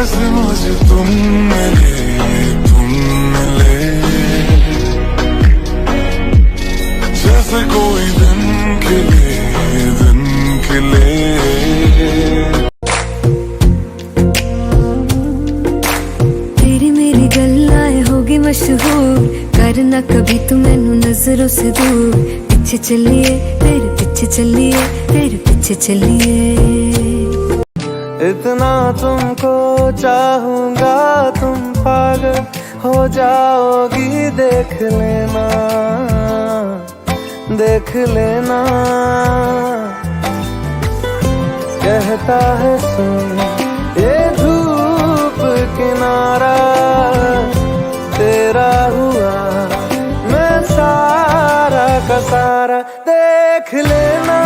जैसे मुझे तुम मिले जैसे कोई दिन खिले तेरी मेरी गल्लाएं होगी मशहूर, करना कभी तू मैनू नजरों से दूर। पीछे चलिए तेरे पीछे चलिए, तेरे पीछे चलिए। इतना तुमको चाहूंगा तुम पागल हो जाओगी, देख लेना देख लेना। कहता है सुन ये धूप किनारा, तेरा हुआ मैं सारा का सारा, देख लेना।